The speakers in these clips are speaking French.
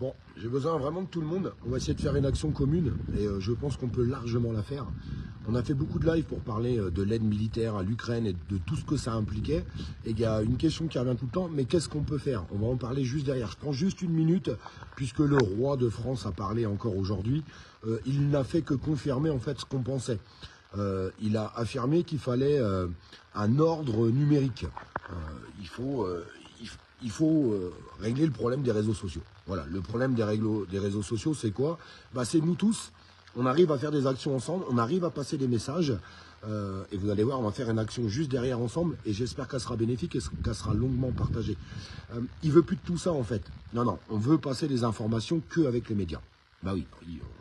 Bon, j'ai besoin vraiment de tout le monde. On va essayer de faire une action commune et je pense qu'on peut largement la faire. On a fait beaucoup de live pour parler de l'aide militaire à l'Ukraine et de tout ce que ça impliquait. Et il y a une question qui revient tout le temps, mais qu'est-ce qu'on peut faire? On va en parler juste derrière. Je prends juste une minute, puisque le roi de France a parlé encore aujourd'hui. Il n'a fait que confirmer en fait ce qu'on pensait. Il a affirmé qu'il fallait un ordre numérique. Il faut régler le problème des réseaux sociaux. Voilà, le problème des réseaux sociaux, c'est quoi? C'est nous tous. On arrive à faire des actions ensemble, on arrive à passer des messages. Et vous allez voir, on va faire une action juste derrière ensemble. Et j'espère qu'elle sera bénéfique et qu'elle sera longuement partagée. Il veut plus de tout ça, en fait. Non, on veut passer des informations qu'avec les médias. Bah oui,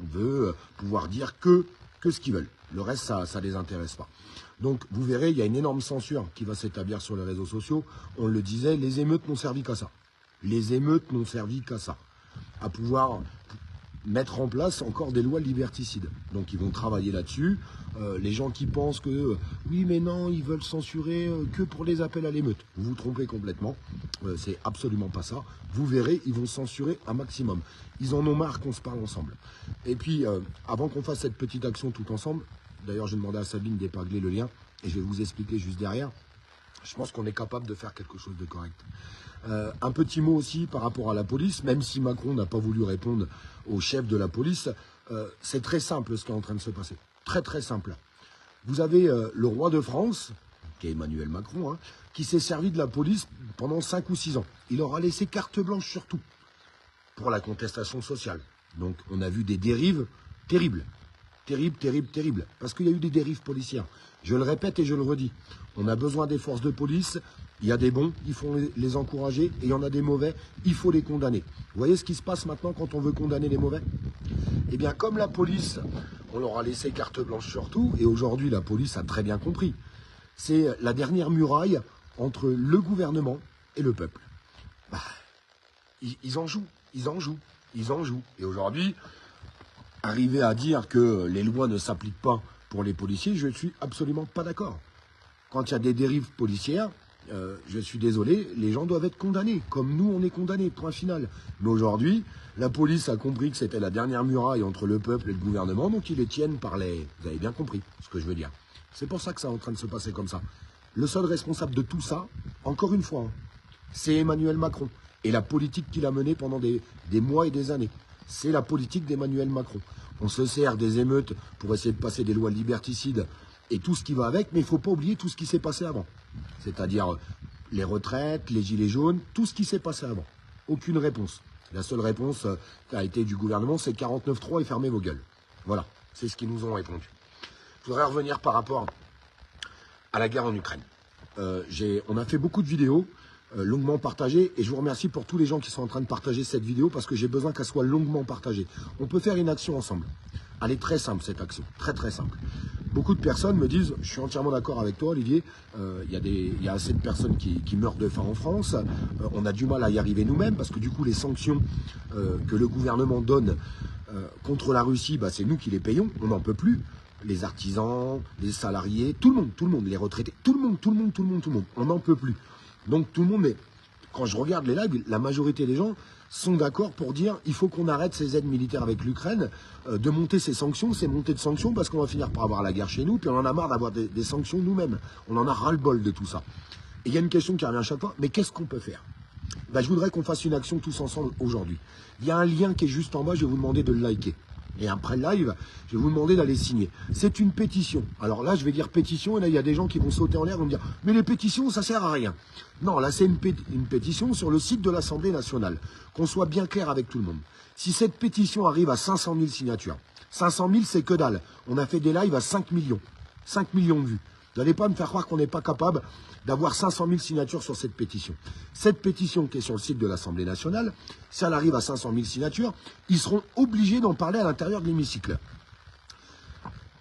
on veut pouvoir dire que ce qu'ils veulent. Le reste, ça les intéresse pas. Donc, vous verrez, il y a une énorme censure qui va s'établir sur les réseaux sociaux. On le disait, les émeutes n'ont servi qu'à ça. Les émeutes n'ont servi qu'à ça. À pouvoir mettre en place encore des lois liberticides. Donc, ils vont travailler là-dessus. Les gens qui pensent que, oui, mais non, ils veulent censurer que pour les appels à l'émeute. Vous vous trompez complètement. C'est absolument pas ça. Vous verrez, ils vont censurer un maximum. Ils en ont marre qu'on se parle ensemble. Et puis, avant qu'on fasse cette petite action tout ensemble, d'ailleurs, j'ai demandé à Sabine d'épingler le lien et je vais vous expliquer juste derrière. Je pense qu'on est capable de faire quelque chose de correct. Un petit mot aussi par rapport à la police, même si Macron n'a pas voulu répondre au chef de la police, c'est très simple ce qui est en train de se passer. Très très simple. Vous avez le roi de France, qui est Emmanuel Macron, qui s'est servi de la police pendant 5 ou 6 ans. Il leur a laissé carte blanche sur tout pour la contestation sociale. Donc on a vu des dérives terribles. Terrible. Parce qu'il y a eu des dérives policières. Je le répète et je le redis. On a besoin des forces de police. Il y a des bons, il faut les encourager. Et il y en a des mauvais, il faut les condamner. Vous voyez ce qui se passe maintenant quand on veut condamner les mauvais? Eh bien, comme la police, on leur a laissé carte blanche sur tout. Et aujourd'hui, la police a très bien compris. C'est la dernière muraille entre le gouvernement et le peuple. Ils en jouent. Et aujourd'hui, arriver à dire que les lois ne s'appliquent pas pour les policiers, je ne suis absolument pas d'accord. Quand il y a des dérives policières, je suis désolé, les gens doivent être condamnés, comme nous on est condamnés, point final. Mais aujourd'hui, la police a compris que c'était la dernière muraille entre le peuple et le gouvernement, donc ils les tiennent par les... Vous avez bien compris ce que je veux dire. C'est pour ça que ça est en train de se passer comme ça. Le seul responsable de tout ça, encore une fois, c'est Emmanuel Macron et la politique qu'il a menée pendant des mois et des années. C'est la politique d'Emmanuel Macron. On se sert des émeutes pour essayer de passer des lois liberticides et tout ce qui va avec, mais il ne faut pas oublier tout ce qui s'est passé avant. C'est-à-dire les retraites, les gilets jaunes, tout ce qui s'est passé avant. Aucune réponse. La seule réponse qui a été du gouvernement, c'est 49.3 et fermez vos gueules. Voilà, c'est ce qu'ils nous ont répondu. Je voudrais revenir par rapport à la guerre en Ukraine. On a fait beaucoup de vidéos. Longuement partagée, et je vous remercie pour tous les gens qui sont en train de partager cette vidéo parce que j'ai besoin qu'elle soit longuement partagée. On peut faire une action ensemble. Elle est très simple cette action, très très simple. Beaucoup de personnes me disent, je suis entièrement d'accord avec toi Olivier, il y a assez de personnes qui meurent de faim en France, on a du mal à y arriver nous-mêmes parce que du coup les sanctions que le gouvernement donne contre la Russie, c'est nous qui les payons, on n'en peut plus. Les artisans, les salariés, tout le monde, les retraités, tout le monde, on n'en peut plus. Donc tout le monde, mais quand je regarde les lives, la majorité des gens sont d'accord pour dire il faut qu'on arrête ces aides militaires avec l'Ukraine, de monter ces sanctions, ces montées de sanctions, parce qu'on va finir par avoir la guerre chez nous, puis on en a marre d'avoir des sanctions nous-mêmes. On en a ras-le-bol de tout ça. Et il y a une question qui revient à chaque fois, mais qu'est-ce qu'on peut faire? Je voudrais qu'on fasse une action tous ensemble aujourd'hui. Il y a un lien qui est juste en bas, je vais vous demander de le liker. Et après le live, je vais vous demander d'aller signer. C'est une pétition. Alors là, je vais dire pétition, et là, il y a des gens qui vont sauter en l'air et vont me dire « Mais les pétitions, ça sert à rien ». Non, là, c'est une pétition sur le site de l'Assemblée nationale. Qu'on soit bien clair avec tout le monde. Si cette pétition arrive à 500 000 signatures, 500 000, c'est que dalle. On a fait des lives à 5 millions. 5 millions de vues. Vous n'allez pas me faire croire qu'on n'est pas capable d'avoir 500 000 signatures sur cette pétition. Cette pétition qui est sur le site de l'Assemblée nationale, si elle arrive à 500 000 signatures, ils seront obligés d'en parler à l'intérieur de l'hémicycle.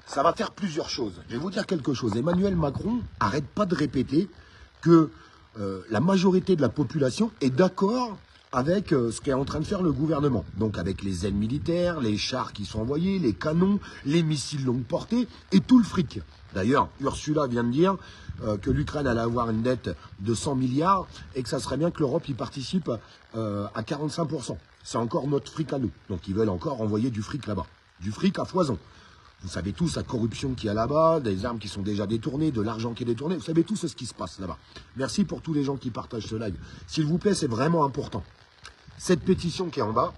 Ça va faire plusieurs choses. Je vais vous dire quelque chose. Emmanuel Macron n'arrête pas de répéter que la majorité de la population est d'accord avec ce qu'est en train de faire le gouvernement. Donc avec les aides militaires, les chars qui sont envoyés, les canons, les missiles longue portée et tout le fric. D'ailleurs, Ursula vient de dire que l'Ukraine allait avoir une dette de 100 milliards et que ça serait bien que l'Europe y participe à 45%. C'est encore notre fric à nous. Donc ils veulent encore envoyer du fric là-bas. Du fric à foison. Vous savez tous la corruption qu'il y a là-bas, des armes qui sont déjà détournées, de l'argent qui est détourné. Vous savez tous ce qui se passe là-bas. Merci pour tous les gens qui partagent ce live. S'il vous plaît, c'est vraiment important. Cette pétition qui est en bas,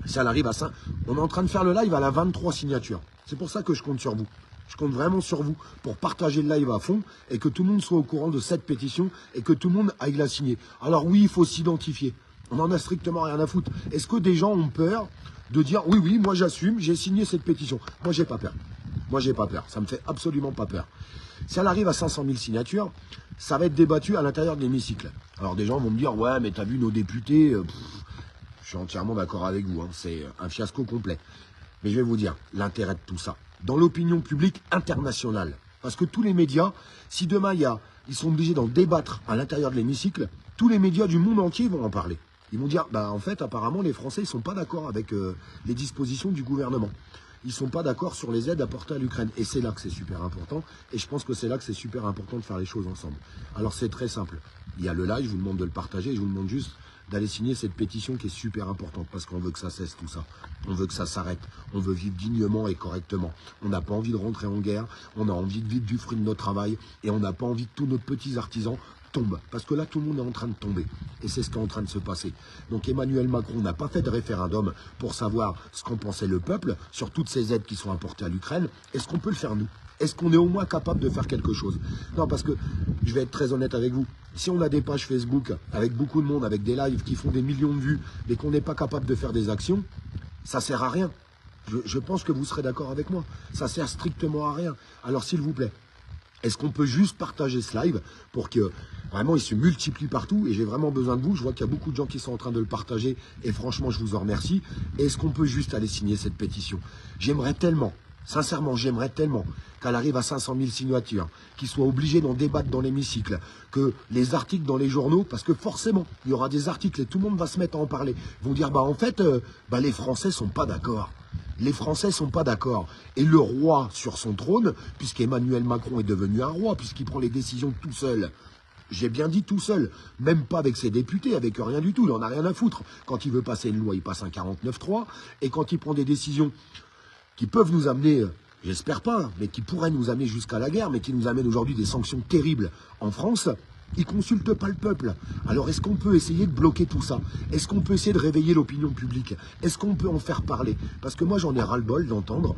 si elle arrive à 5, on est en train de faire le live à la 23 signatures. C'est pour ça que je compte sur vous. Je compte vraiment sur vous pour partager le live à fond et que tout le monde soit au courant de cette pétition et que tout le monde aille la signer. Alors oui, il faut s'identifier. On n'en a strictement rien à foutre. Est-ce que des gens ont peur de dire oui, oui, moi j'assume, j'ai signé cette pétition? Moi, j'ai pas peur. Moi, j'ai pas peur. Ça me fait absolument pas peur. Si elle arrive à 500 000 signatures, ça va être débattu à l'intérieur de l'hémicycle. Alors des gens vont me dire ouais, mais t'as vu nos députés, je suis entièrement d'accord avec vous, hein, c'est un fiasco complet. Mais je vais vous dire l'intérêt de tout ça. Dans l'opinion publique internationale, parce que tous les médias, si demain ils sont obligés d'en débattre à l'intérieur de l'hémicycle, tous les médias du monde entier vont en parler. Ils vont dire, bah en fait, apparemment, les Français, ils sont pas d'accord avec les dispositions du gouvernement. Ils sont pas d'accord sur les aides apportées à l'Ukraine. Et c'est là que c'est super important. Et je pense que c'est là que c'est super important de faire les choses ensemble. Alors c'est très simple. Il y a le live, je vous demande de le partager. Je vous demande juste d'aller signer cette pétition qui est super importante. Parce qu'on veut que ça cesse tout ça. On veut que ça s'arrête. On veut vivre dignement et correctement. On n'a pas envie de rentrer en guerre. On a envie de vivre du fruit de notre travail. Et on n'a pas envie que tous nos petits artisans tombe. Parce que là, tout le monde est en train de tomber. Et c'est ce qui est en train de se passer. Donc Emmanuel Macron n'a pas fait de référendum pour savoir ce qu'en pensait le peuple sur toutes ces aides qui sont apportées à l'Ukraine. Est-ce qu'on peut le faire nous? Est-ce qu'on est au moins capable de faire quelque chose? Non, parce que, je vais être très honnête avec vous, si on a des pages Facebook avec beaucoup de monde, avec des lives qui font des millions de vues, mais qu'on n'est pas capable de faire des actions, ça sert à rien. Je pense que vous serez d'accord avec moi. Ça sert strictement à rien. Alors s'il vous plaît, est-ce qu'on peut juste partager ce live pour que vraiment il se multiplie partout? Et j'ai vraiment besoin de vous. Je vois qu'il y a beaucoup de gens qui sont en train de le partager. Et franchement, je vous en remercie. Est-ce qu'on peut juste aller signer cette pétition? J'aimerais tellement, sincèrement, j'aimerais tellement qu'elle arrive à 500 000 signatures, qu'ils soient obligés d'en débattre dans l'hémicycle, que les articles dans les journaux, parce que forcément, il y aura des articles et tout le monde va se mettre à en parler, vont dire, bah en fait, les Français sont pas d'accord. Les Français sont pas d'accord. Et le roi sur son trône, puisqu'Emmanuel Macron est devenu un roi, puisqu'il prend les décisions tout seul. J'ai bien dit tout seul, même pas avec ses députés, avec rien du tout, il en a rien à foutre. Quand il veut passer une loi, il passe un 49-3, et quand il prend des décisions qui peuvent nous amener, j'espère pas, mais qui pourraient nous amener jusqu'à la guerre, mais qui nous amènent aujourd'hui des sanctions terribles en France, il ne consulte pas le peuple. Alors est-ce qu'on peut essayer de bloquer tout ça? Est-ce qu'on peut essayer de réveiller l'opinion publique? Est-ce qu'on peut en faire parler? Parce que moi j'en ai ras-le-bol d'entendre,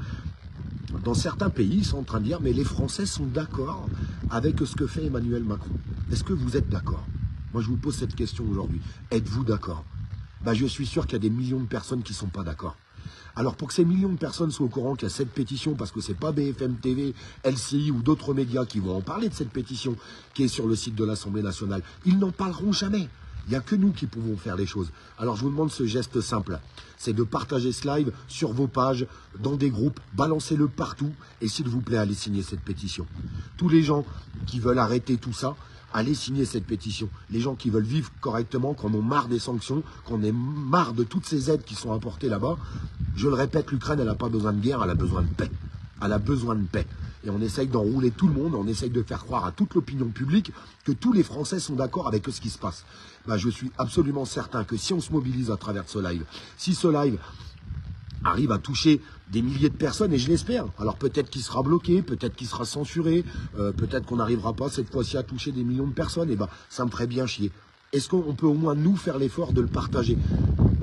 dans certains pays, ils sont en train de dire, mais les Français sont d'accord avec ce que fait Emmanuel Macron. Est-ce que vous êtes d'accord? Moi je vous pose cette question aujourd'hui. Êtes-vous d'accord? Je suis sûr qu'il y a des millions de personnes qui ne sont pas d'accord. Alors pour que ces millions de personnes soient au courant qu'il y a cette pétition, parce que c'est pas BFM TV, LCI ou d'autres médias qui vont en parler de cette pétition qui est sur le site de l'Assemblée nationale, ils n'en parleront jamais. Il n'y a que nous qui pouvons faire les choses. Alors je vous demande ce geste simple, c'est de partager ce live sur vos pages, dans des groupes, balancez-le partout et s'il vous plaît, allez signer cette pétition. Tous les gens qui veulent arrêter tout ça, allez signer cette pétition. Les gens qui veulent vivre correctement, qu'on en marre des sanctions, qu'on est marre de toutes ces aides qui sont apportées là-bas. Je le répète, l'Ukraine, elle n'a pas besoin de guerre, elle a besoin de paix. Elle a besoin de paix. Et on essaye d'enrouler tout le monde, on essaye de faire croire à toute l'opinion publique que tous les Français sont d'accord avec ce qui se passe. Je suis absolument certain que si on se mobilise à travers ce live, si ce live arrive à toucher des milliers de personnes, et je l'espère. Alors peut-être qu'il sera bloqué, peut-être qu'il sera censuré, peut-être qu'on n'arrivera pas cette fois-ci à toucher des millions de personnes, et ça me ferait bien chier. Est-ce qu'on peut au moins nous faire l'effort de le partager?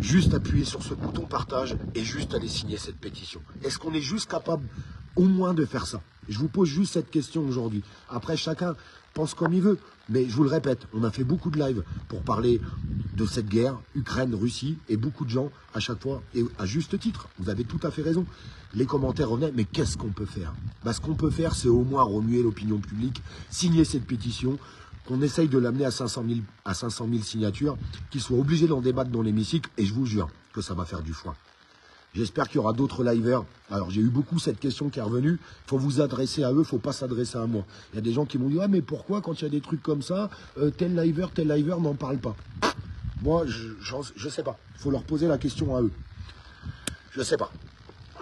Juste appuyer sur ce bouton partage et juste aller signer cette pétition. Est-ce qu'on est juste capable au moins de faire ça? Je vous pose juste cette question aujourd'hui. Après, chacun pense comme il veut. Mais je vous le répète, on a fait beaucoup de lives pour parler de cette guerre, Ukraine-Russie, et beaucoup de gens, à chaque fois, et à juste titre, vous avez tout à fait raison, les commentaires revenaient, mais qu'est-ce qu'on peut faire? Ce qu'on peut faire, c'est au moins remuer l'opinion publique, signer cette pétition, qu'on essaye de l'amener à 500 000 signatures, qu'ils soient obligés d'en débattre dans l'hémicycle, et je vous jure que ça va faire du foin. J'espère qu'il y aura d'autres liveurs. Alors, j'ai eu beaucoup cette question qui est revenue. Il faut vous adresser à eux, il ne faut pas s'adresser à moi. Il y a des gens qui m'ont dit « Ah, mais pourquoi, quand il y a des trucs comme ça, tel liver n'en parle pas ?» Moi, je sais pas. Il faut leur poser la question à eux. Je sais pas.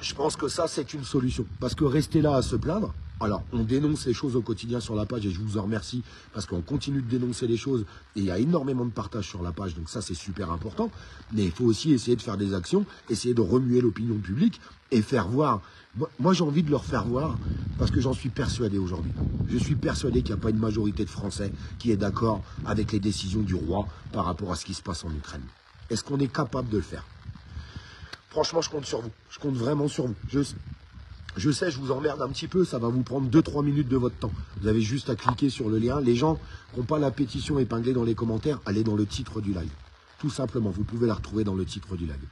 Je pense que ça, c'est une solution. Parce que rester là à se plaindre, alors, on dénonce les choses au quotidien sur la page et je vous en remercie parce qu'on continue de dénoncer les choses et il y a énormément de partage sur la page, donc ça, c'est super important. Mais il faut aussi essayer de faire des actions, essayer de remuer l'opinion publique et faire voir. Moi, j'ai envie de leur faire voir parce que j'en suis persuadé aujourd'hui. Je suis persuadé qu'il n'y a pas une majorité de Français qui est d'accord avec les décisions du roi par rapport à ce qui se passe en Ukraine. Est-ce qu'on est capable de le faire? Franchement, je compte sur vous. Je compte vraiment sur vous. Je sais, je vous emmerde un petit peu, ça va vous prendre 2-3 minutes de votre temps. Vous avez juste à cliquer sur le lien. Les gens qui n'ont pas la pétition épinglée dans les commentaires, allez dans le titre du live. Tout simplement, vous pouvez la retrouver dans le titre du live.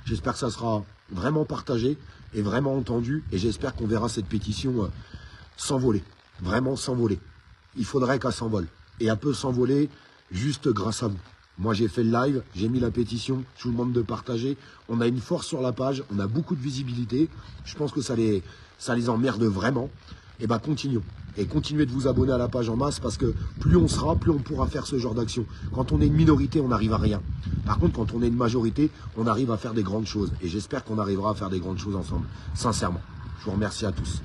J'espère que ça sera vraiment partagé et vraiment entendu. Et j'espère qu'on verra cette pétition s'envoler. Vraiment s'envoler. Il faudrait qu'elle s'envole. Et elle peut s'envoler juste grâce à vous. Moi, j'ai fait le live, j'ai mis la pétition, je vous demande de partager. On a une force sur la page, on a beaucoup de visibilité. Je pense que ça les emmerde vraiment. Et ben, continuons. Et continuez de vous abonner à la page en masse parce que plus on sera, plus on pourra faire ce genre d'action. Quand on est une minorité, on n'arrive à rien. Par contre, quand on est une majorité, on arrive à faire des grandes choses. Et j'espère qu'on arrivera à faire des grandes choses ensemble. Sincèrement. Je vous remercie à tous.